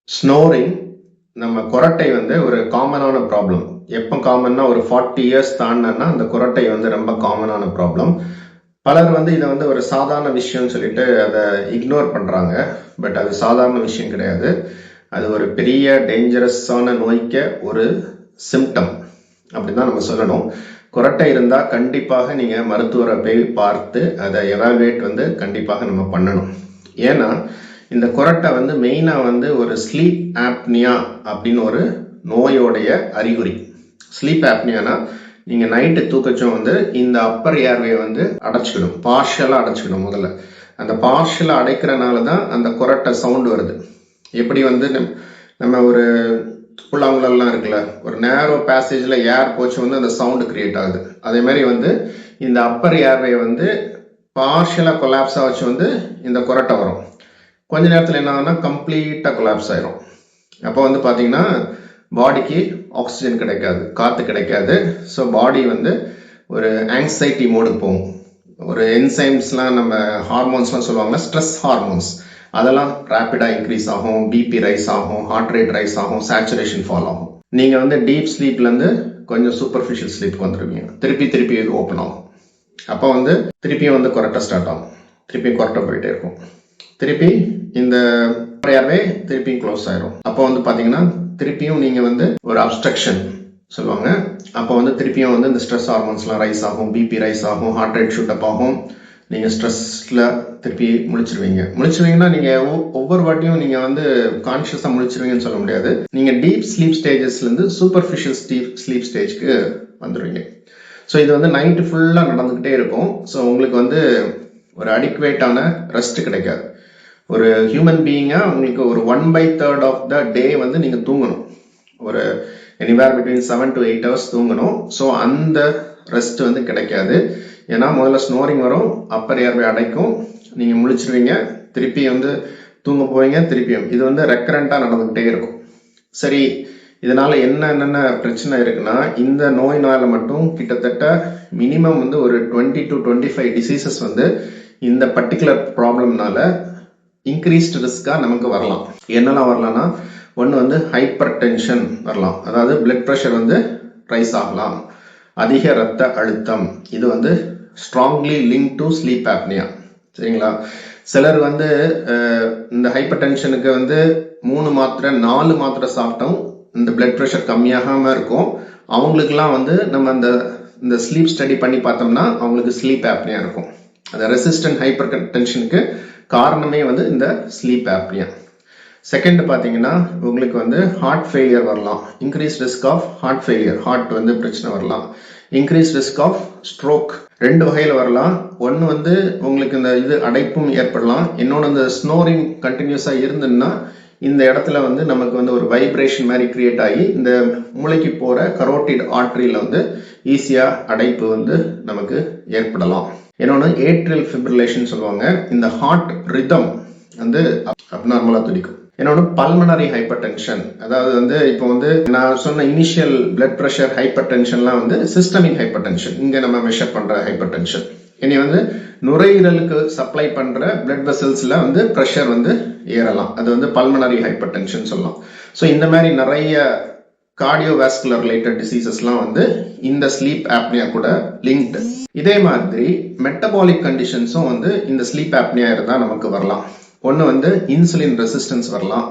Snoring நம்ம குரட்டை வந்து ஒரு காமனான ப்ராப்ளம். எப்போ காமன்னா ஒரு 40 இயர்ஸ் தாண்டினா அந்த குரட்டை வந்து ரொம்ப காமனான ப்ராப்ளம். பலர் வந்து இதை வந்து ஒரு சாதாரண விஷயம்னு சொல்லிட்டு அதை இக்னோர் பண்ணுறாங்க. பட் அது சாதாரண விஷயம் கிடையாது. அது ஒரு பெரிய டேஞ்சரஸான நோய்க்க ஒரு சிம்டம் அப்படின்னு தான் நம்ம சொல்லணும். குரட்டை இருந்தால் கண்டிப்பாக நீங்கள் மருத்துவரை போய் பார்த்து அதை எவாலுவேட் வந்து கண்டிப்பாக நம்ம பண்ணணும். ஏன்னா இந்த குரட்டை வந்து மெயினாக வந்து ஒரு ஸ்லீப் ஆப்னியா அப்படின்னு ஒரு நோயோடைய அறிகுறி. ஸ்லீப் ஆப்னியானா நீங்கள் நைட்டு தூக்கச்சும் வந்து இந்த அப்பர் ஏர்வே வந்து அடைச்சிக்கணும், பார்ஷலாக அடைச்சிக்கணும். முதல்ல அந்த பார்ஷலாக அடைக்கிறனால தான் அந்த குரட்டை சவுண்டு வருது. எப்படி வந்து நம்ம ஒரு புல்லாங்குழல்லாம் இருக்குல்ல, ஒரு நேரோ பேசேஜில் ஏர் போச்சு வந்து அந்த சவுண்டு கிரியேட் ஆகுது. அதே மாதிரி வந்து இந்த அப்பர் ஏர்வே வந்து பார்ஷலாக கொலாப்ஸாக வச்சு வந்து இந்த குரட்டை வரும். கொஞ்ச நேரத்தில் என்ன ஆகுனா கம்ப்ளீட்டாக கொலாப்ஸ் ஆயிரும். அப்போ வந்து பார்த்தீங்கன்னா பாடிக்கு ஆக்சிஜன் கிடைக்காது, காற்று கிடைக்காது. ஸோ பாடி வந்து ஒரு ஆங்ஸைட்டி மோடுக்கு போகும். ஒரு என்சைம்ஸ்லாம் நம்ம ஹார்மோன்ஸ்லாம் சொல்லுவாங்கன்னா ஸ்ட்ரெஸ் ஹார்மோன்ஸ், அதெல்லாம் ரேப்பிடாக இன்க்ரீஸ் ஆகும், பிபி ரைஸ் ஆகும், ஹார்ட் ரேட் ரைஸ் ஆகும், சேச்சுரேஷன் ஃபால் ஆகும். நீங்கள் வந்து டீப் ஸ்லீப்லேருந்து கொஞ்சம் சூப்பர்ஃபிஷியல் ஸ்லீப்புக்கு வந்துடுவீங்க. திருப்பி இது ஓப்பன் ஆகும். அப்போ வந்து திருப்பியும் வந்து கொரட்டை ஸ்டார்ட் ஆகும், திருப்பியும் கொரட்டை போயிட்டே இருக்கும். திருப்பி இந்த ஏர்வே திருப்பியும் க்ளோஸ் ஆயிரும். அப்போ வந்து பார்த்தீங்கன்னா திருப்பியும் நீங்கள் வந்து ஒரு அப்ஸ்ட்ரக்ஷன் சொல்லுவாங்க. அப்போ வந்து திருப்பியும் வந்து இந்த ஸ்ட்ரெஸ் ஹார்மோன்ஸ்லாம் ரைஸ் ஆகும், பிபி ரைஸ் ஆகும், ஹார்ட் ரேட் ஷூட் அப் ஆகும். நீங்கள் ஸ்ட்ரெஸ்ஸில் திருப்பி முழிச்சிருவீங்கன்னா நீங்கள் ஒவ்வொரு வாட்டியும் நீங்கள் வந்து கான்ஷியஸாக முழிச்சிருவீங்கன்னு சொல்ல முடியாது. நீங்கள் டீப் ஸ்லீப் ஸ்டேஜஸ்லேருந்து சூப்பர்ஃபிஷியல் ஸ்லீப் ஸ்டேஜ்க்கு வந்துடுவீங்க. ஸோ இது வந்து நைட்டு ஃபுல்லாக நடந்துக்கிட்டே இருக்கும். ஸோ உங்களுக்கு வந்து ஒரு அடிக்குவேட்டான ரெஸ்ட் கிடைக்காது. ஒரு ஹியூமன் பீயிங்காக உங்களுக்கு ஒரு 1/3 ஆஃப் த டே வந்து நீங்கள் தூங்கணும். ஒரு எனிவேர் பிட்வீன் 7 to 8 hours தூங்கணும். ஸோ அந்த ரெஸ்ட் வந்து கிடைக்காது. ஏன்னா முதல்ல ஸ்னோரிங் வரும், அப்பர் ஏர்வே அடைக்கும், நீங்கள் முழிச்சிருவீங்க, திருப்பி வந்து தூங்க போவீங்க, திருப்பியும் இது வந்து ரெக்கரண்ட்டாக நடந்துக்கிட்டே இருக்கும். சரி, இதனால் என்னென்ன பிரச்சனை இருக்குன்னா, இந்த நோயினால் மட்டும் கிட்டத்தட்ட மினிமம் வந்து ஒரு 20 to 25 டிசீசஸ் வந்து இந்த பர்டிகுலர் ப்ராப்ளம்னால இன்க்ரீஸ்டு ரிஸ்காக நமக்கு வரலாம். என்னெல்லாம் வரலாம்னா, ஒன்று வந்து ஹைப்பர் டென்ஷன் வரலாம், அதாவது பிளட் ப்ரெஷர் வந்து ரைஸ் ஆகலாம். அதிக இரத்த அழுத்தம், இது வந்து strongly link to sleep apnoea. சரிங்களா? சிலர் வந்து இந்த ஹைப்பர் டென்ஷனுக்கு வந்து 3 மாத்திரை 4 மாத்திரை சாப்பிட்டோம் இந்த பிளட் ப்ரெஷர் கம்மியாகாமல் இருக்கும். அவங்களுக்குலாம் வந்து நம்ம இந்த ஸ்லீப் ஸ்டடி பண்ணி பார்த்தோம்னா அவங்களுக்கு ஸ்லீப் ஆப்னியா இருக்கும். அந்த ரெசிஸ்டன்ட் ஹைப்பர் டென்ஷனுக்கு காரணமே வந்து இந்த ஸ்லீப் ஆப்னியா. செகண்ட் பார்த்தீங்கன்னா உங்களுக்கு வந்து ஹார்ட் ஃபெயிலியர் வரலாம், increase risk of heart failure, heart வந்து பிரச்சனை வரலாம். இன்க்ரீஸ் ரிஸ்க் ஆஃப் ஸ்ட்ரோக் 2 வகையில் வரலாம். ஒன்று வந்து உங்களுக்கு இந்த இது அடைப்பும் ஏற்படலாம். இன்னொன்று இந்த ஸ்னோரிங் கண்டினியூஸாக இருந்துன்னா இந்த இடத்துல வந்து நமக்கு வந்து ஒரு வைப்ரேஷன் மாதிரி கிரியேட் ஆகி இந்த மூளைக்கு போகிற கரோட்டிட் ஆர்டரியில் வந்து ஈஸியாக அடைப்பு வந்து நமக்கு ஏற்படலாம். இன்னொன்று ஏட்ரியல் ஃபிப்ரிலேஷன் சொல்லுவாங்க. இந்த ஹார்ட் ரிதம் வந்து அப்நார்மலாக துடிக்கும். இன்னொன்று பல்மனரி ஹைப்பர் டென்ஷன், அதாவது வந்து இப்போ வந்து நான் சொன்ன இனிஷியல் பிளட் ப்ரெஷர் ஹைப்பர் டென்ஷன்லாம் வந்து சிஸ்டமிக் ஹைப்பர் டென்ஷன், இங்கே நம்ம மெஷர் பண்ணுற ஹைப்பர் டென்ஷன். இனி வந்து நுரையீரலுக்கு சப்ளை பண்ணுற பிளட் வெசல்ஸில் வந்து ப்ரெஷர் வந்து ஏறலாம், அது வந்து பல்மனரி ஹைப்பர் டென்ஷன் சொல்லலாம். ஸோ இந்த மாதிரி நிறைய கார்டியோவாஸ்குலர் ரிலேட்டட் டிசீசஸ்லாம் வந்து இந்த ஸ்லீப் ஆப்னியா கூட லிங்க்டு. இதே மாதிரி மெட்டபாலிக் கண்டிஷன்ஸும் வந்து இந்த ஸ்லீப் ஆப்னியா இருந்தால் நமக்கு வரலாம். ஒன்று வந்து இன்சுலின் ரெசிஸ்டன்ஸ் வரலாம்.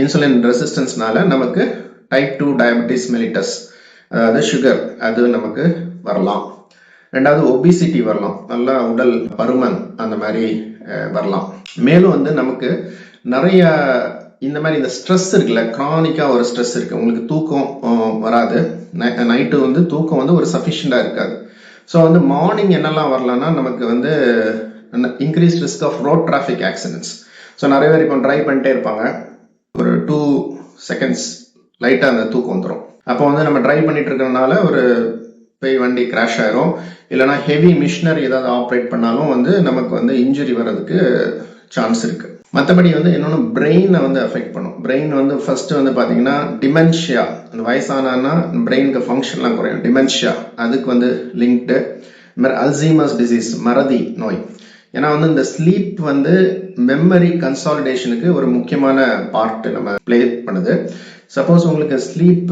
இன்சுலின் ரெசிஸ்டன்ஸ்னால நமக்கு டைப் 2 டயபெட்டிஸ் மெலிட்டஸ், அதாவது சுகர், அது நமக்கு வரலாம். ரெண்டாவது ஒபிசிட்டி வரலாம், நல்லா உடல் பருமன் அந்த மாதிரி வரலாம். மேலும் வந்து நமக்கு நிறைய இந்த மாதிரி இந்த ஸ்ட்ரெஸ் இருக்குல்ல, கிரானிக்காக ஒரு ஸ்ட்ரெஸ் இருக்குது, உங்களுக்கு தூக்கம் வராது, நைட்டு வந்து தூக்கம் வந்து ஒரு சஃபிஷியண்டாக இருக்காது. ஸோ வந்து மார்னிங் என்னெல்லாம் வரலாம்னா நமக்கு வந்து increase risk of road traffic accidents. So நிறைய பேர் இப்போ ட்ரைவ் பண்ணிட்டே இருப்பாங்க, ஒரு 2 seconds லைட்டாக அந்த தூக்கம் வந்துடும். அப்போ வந்து நம்ம ட்ரைவ் பண்ணிட்டு இருக்கிறதுனால ஒரு போய் வண்டி கிராஷ் ஆயிரும், இல்லைனா ஹெவி மிஷினரி ஏதாவது ஆப்ரேட் பண்ணாலும் வந்து நமக்கு வந்து இன்ஜுரி வர்றதுக்கு சான்ஸ் இருக்குது. மற்றபடி வந்து இன்னொன்று பிரெயினை வந்து அஃபெக்ட் பண்ணும். பிரெயின் வந்து ஃபர்ஸ்ட் வந்து பார்த்தீங்கன்னா டிமென்ஷியா, அந்த வயசானா பிரெயினுக்கு ஃபங்க்ஷன்லாம் குறையும், டிமென்ஷியா அதுக்கு வந்து லிங்க்டு. இது மாதிரி அல்சீமர்ஸ் டிசீஸ், மறதி நோய், ஏன்னா வந்து இந்த ஸ்லீப் வந்து மெமரி கன்சாலிடேஷனுக்கு ஒரு முக்கியமான பார்ட் நம்ம ப்ளே பண்ணுது. சப்போஸ் உங்களுக்கு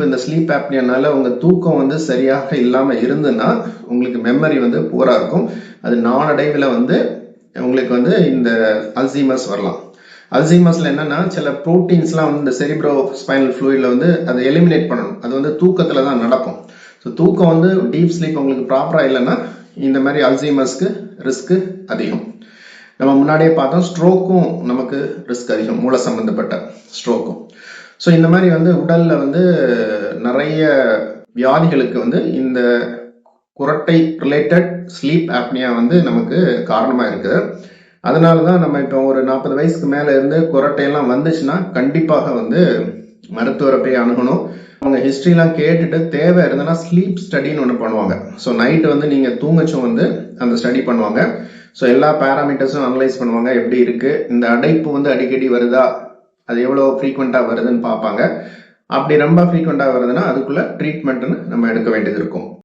இந்த ஸ்லீப் ஆப்னியனால உங்க தூக்கம் வந்து சரியாக இல்லாம இருந்துன்னா உங்களுக்கு மெமரி வந்து பூரா இருக்கும். அது நாளடைவில் வந்து உங்களுக்கு வந்து இந்த அல்சீமர்ஸ் வரலாம். அல்சீமர்ஸ்ல என்னன்னா சில ப்ரோட்டீன்ஸ்லாம் வந்து இந்த செரிப்ரோ ஸ்பைனல் ஃப்ளூயிட்ல வந்து அதை எலிமினேட் பண்ணணும். அது வந்து தூக்கத்துல தான் நடக்கும். ஸோ தூக்கம் வந்து டீப் ஸ்லீப் உங்களுக்கு ப்ராப்பரா இல்லைன்னா இந்த மாதிரி அல்சீமர்ஸ்க்கு ரிஸ்க் அதிகம். நம்ம முன்னாடியே பார்த்தோம், ஸ்ட்ரோக்கும் நமக்கு ரிஸ்க் அதிகம், மூளை சம்பந்தப்பட்ட ஸ்ட்ரோக்கும். ஸோ இந்த மாதிரி வந்து உடல்ல வந்து நிறைய வியாதிகளுக்கு வந்து இந்த குரட்டை ரிலேட்டட் ஸ்லீப் ஆப்னியா வந்து நமக்கு காரணமா இருக்குது. அதனால தான் நம்ம இப்போ ஒரு 40 வயசுக்கு மேல இருந்து குரட்டையெல்லாம் வந்துச்சுன்னா கண்டிப்பாக வந்து மருத்துவரை போய் அணுகணும். அவங்க ஹிஸ்ட்ரிலாம் கேட்டுட்டு தேவை இருந்ததுன்னா ஸ்லீப் ஸ்டடின்னு ஒன்று பண்ணுவாங்க. ஸோ நைட்டு வந்து நீங்கள் தூங்கச்சும் வந்து அந்த ஸ்டடி பண்ணுவாங்க. ஸோ எல்லா பேராமீட்டர்ஸும் அனலைஸ் பண்ணுவாங்க, எப்படி இருக்கு, இந்த அடைப்பு வந்து அடிக்கடி வருதா, அது எவ்வளோ ஃப்ரீக்வெண்ட்டாக வருதுன்னு பார்ப்பாங்க. அப்படி ரொம்ப ஃப்ரீக்வெண்ட்டாக வருதுன்னா அதுக்குள்ள ட்ரீட்மெண்ட்னு நம்ம எடுக்க வேண்டியது இருக்கும்.